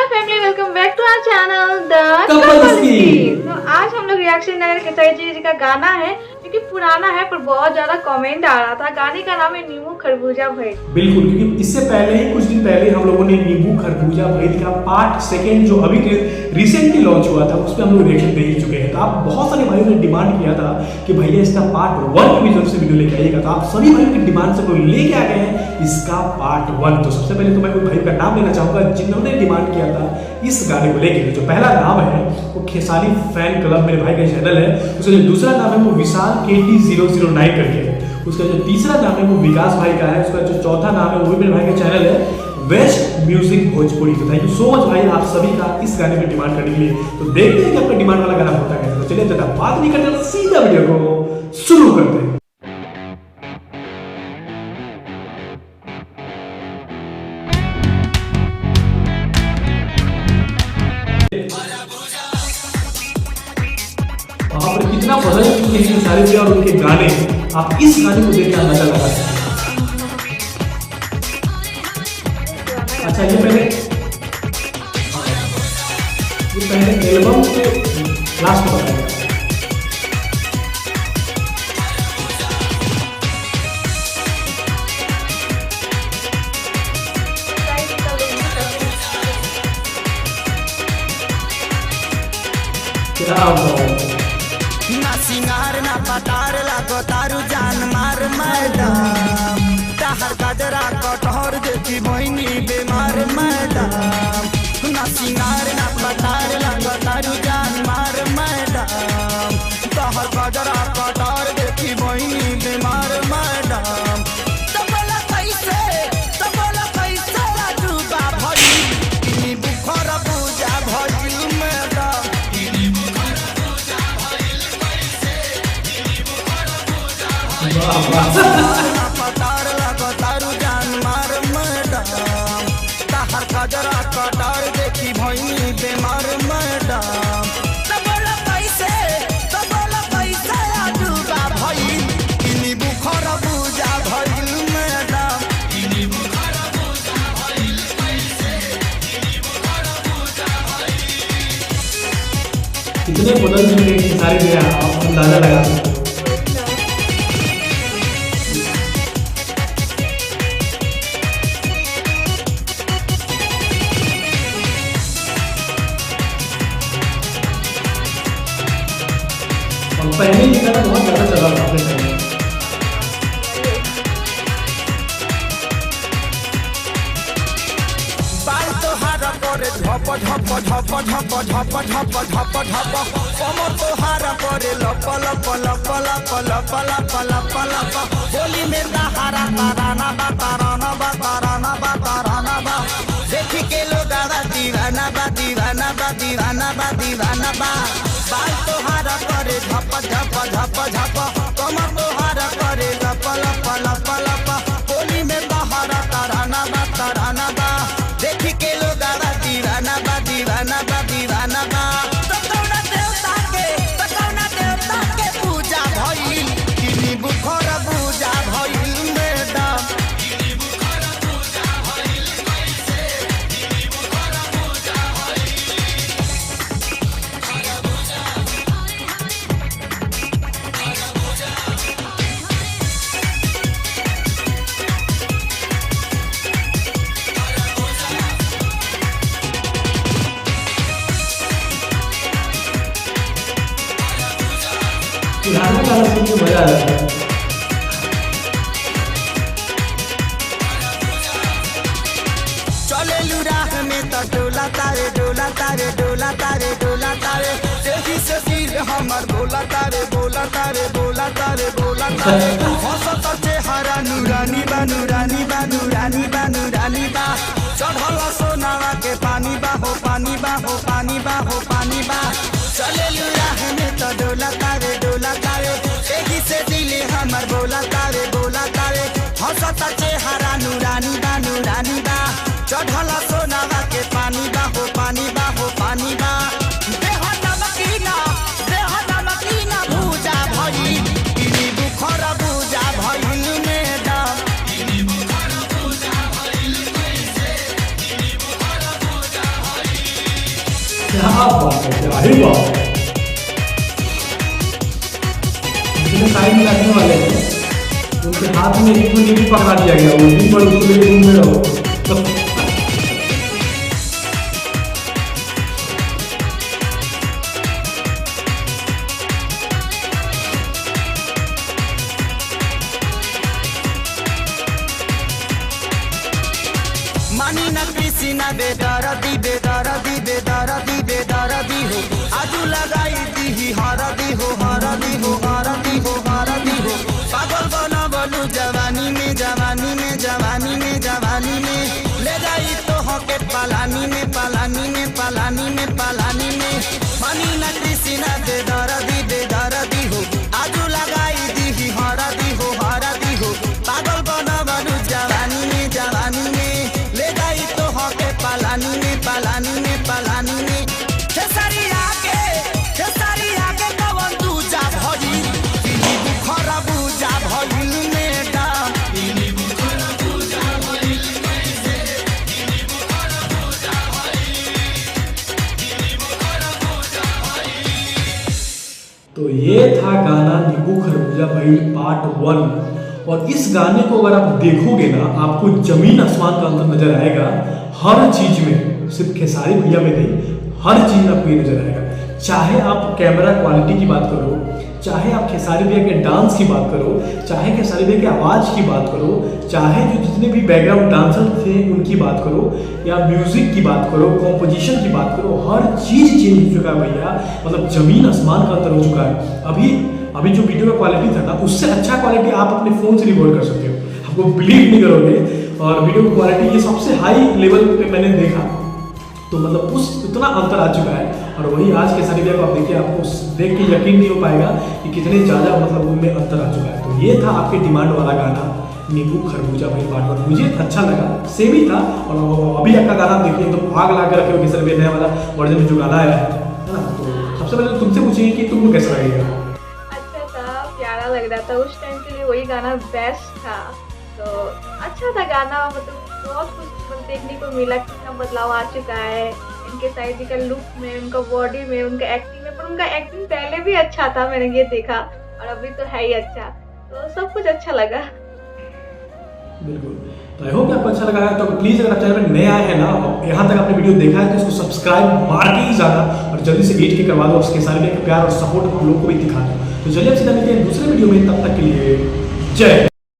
Family, welcome back to our channel the couple scheme. तो आज हम लोग रिएक्शन नगर खेसारी जी का गाना है जो कि पुराना है पर बहुत ज्यादा कमेंट आ रहा था। गाने का नाम है नींबू खरबूजा भइल। बिल्कुल, क्योंकि इससे पहले ही कुछ दिन पहले हम लोगों ने नींबू खरबूजा भइल का पार्ट सेकंड जो अभी रिसेंटली लॉन्च हुआ था उस पर हम लोग रिएक्शन दे ही चुके हैं। तो आप बहुत सारे भाइयों ने डिमांड किया था कि भैया इसका पार्ट 1 भी जल्द से वीडियो लेके आइएगा। तो आप सभी भाइयों की डिमांड से कोई लेके आ गए हैं इसका पार्ट 1। तो सबसे पहले तो मैं कोई भाई का नाम लेना चाहूंगा जिन्होंने डिमांड किया था इस गाने को लेके। जो पहला नाम है वो खेसारी फैन क्लब मेरे भाई का चैनल है, उसका जो दूसरा नाम है वो विशाल KT009 करके है, उसका जो तीसरा नाम है वो विकास भाई का है, उसका जो चौथा नाम है वो भी मेरे भाई का चैनल है वेस्ट म्यूजिक भोजपुरी। तो थैंक यू सो मच भाई आप सभी का इस गाने में डिमांड करने के लिए। तो देखते हैं कि आपका डिमांड वाला गाना होता है। तो चलिए ज़्यादा बात नहीं करते, सीधा वीडियो को शुरू करते हैं। वहां पर कितना बदल चुके हैं खेसारी जी और उनके गाने, आप इस गाने को देख के अंदाजा लगा सकते हैं। अच्छा, ये पहले एल्बम के लास्ट में बताया गया। क्या ना सिंगार ना पतार लागो तारू जान मार मैडम, तहर गजरा कटहर देखी मोहिनी बीमार मैडम। ना सिंगार ना पतार लागो तारू जान मार मैडम, तहर गजरा कटहर देखी मोहिनी बीमार मैडम। तबला कैसे डूबा भई बुखर पूजा भई मैडम। पतार लगो तारू जान मार मैडम, तहर गजरा कटार देखी भई बीमार मैडम। तबला कैसे डूबा भई इनी बुखर पूजा भइल मैडम। कितने बदल चुके हैं खेसारी जी, आप अंदाजा लगा सकते हो। और पहले ये गाना बहुत ज्यादा चला था अपने टाइम में। बाल तोहार करे झप झप झप झप झप झप झप झप, कमर तोहार करे लप लप लप लप लप लप लप लप, बोली में तहारा ताराना बा ताराना बा ताराना बा ताराना बा, देखी के लोग दीवाना बा दीवाना बा दीवाना बा दीवाना बा। बाल तोहार करे झप झप झप झप, कमर तोहार करे लप लप लप लप, बोली में तहारा ताराना बा ताराना बा, देखी के लोग दीवाना बा दीवाना बा दीवाना बा। कौना देवता के पूजा भइल किनी बुखर पूजा भइल मैडम। पुराना गाना सुन के मजा आ जाता है। चले राह में तो डोला तारे डोला तारे डोला तारे डोला तारे, देखी से सिर हमर बोला तारे बोला तारे बोला तारे बोला तारे, हंसत चेहरा नूरानी बा नूरानी बा नूरानी बा नूरानी बा, चढ़ल सोनावा के पानी बा हो पानी बा हो पानी बा हो पानी बा। चले राह में तो डोला तारे देखी से दिल हमर बोला तारे, हंसत चेहरा नूरानी बा नूरानी बा, चढ़ल सोनावा के पानी बा हो पानी बा हो पानी बा। देह नमकीना भूजा भइल किनी बुखर भूजा भइल मैडम। क्या बात है, क्या ही बात है। साइड में रखने वाले थे, उनके हाथ में एक भी पकड़ा दिया गया, वो दिन भर उसको लेके घूमते रहो। मानी ना कृषि ना बेदरदी बेदरदी बेदरदी बेदरदी हो आजू लगाई दी हरदी हो हरदी हो हरदी हो हरदी हो पागल बना बनू जवानी में जवानी में जवानी में जवानी में ले जाई तो हके पालानी में पालानी में पालानी में पालानी में मानी ना कृषि ना बेदरदी बेदरदी हो आजू लगाई दी हरदी हो हरदी हो पागल बना बनू जवानी में जवानी में पालानी में पालानी में पालानी में खेसारी आके कवन दूजा भइल इनी बुखरा बुझा भइल मेटा इनी बुखरा बुझा भइल कैसे इनी बुखरा बुझा भइल इनी बुखरा बुझा भइल। तो ये था गाना नींबू खरबूजा भइल पार्ट 1। और इस गाने को अगर आप देखोगे ना, आपको जमीन आसमान का अंतर नजर आएगा हर चीज में, सिर्फ खेसारी भैया में नहीं, हर चीज में आपको ये नजर आएगा। चाहे आप कैमरा क्वालिटी की बात करो, चाहे आप खेसारी भैया के डांस की बात करो, चाहे खेसारी भैया की आवाज़ की बात करो, चाहे जो जितने भी बैकग्राउंड डांसर थे उनकी बात करो, या म्यूजिक की बात करो, कॉम्पोजिशन की बात करो, हर चीज़ चेंज हो चुका है भैया। मतलब जमीन आसमान का अंतर हो चुका है। अभी जो वीडियो का क्वालिटी था ना, उससे अच्छा क्वालिटी आप अपने फ़ोन से रिकॉर्ड कर सकते हो, आपको बिलीव नहीं करोगे। और वीडियो की क्वालिटी ये सबसे हाई लेवल पे मैंने देखा, तो मतलब उस इतना अंतर आ चुका है। और वही आज के सारी वीडियो को आप देखिए, आपको देख के यकीन नहीं हो पाएगा कि कितने ज़्यादा मतलब उनमें अंतर आ चुका है। तो ये था आपके डिमांड वाला गाना नींबू खरबूजा भइल पार्ट 1। मुझे अच्छा लगा, सेम ही था। और अभी आपका गाना देखिए तो आग ला कर रखे हो खेसारी भैया नया वाला वर्जन में जो गाना आया है ना। तो सबसे पहले तुमसे पूछेंगे कि तुमको कैसा लगेगा। अच्छा था, प्यारा लग रहा था, उस टाइम के लिए वही गाना बेस्ट था। तो अच्छा था गाना, मतलब बहुत कुछ देखने को मिला, कितना बदलाव आ चुका है इनके साइड का लुक में, उनका बॉडी में, उनका एक्टिंग में। पर उनका एक्टिंग पहले भी अच्छा था, मैंने ये देखा, और अभी तो है ही अच्छा। तो सब कुछ अच्छा लगा। बिल्कुल। तो आई होप आपको अच्छा लगा है। तो प्लीज़ अगर आप चैनल में नए आए हैं ना, यहाँ तक आपने वीडियो देखा है तो इसको सब्सक्राइब मार के ही जाना, और जल्दी से 8K करवा दो। उसके सारे प्यार और सपोर्ट हम लोग को भी दिखा दो। तो चलिए अब सीधा मिलते हैं दूसरे वीडियो में, तब तक के लिए जय।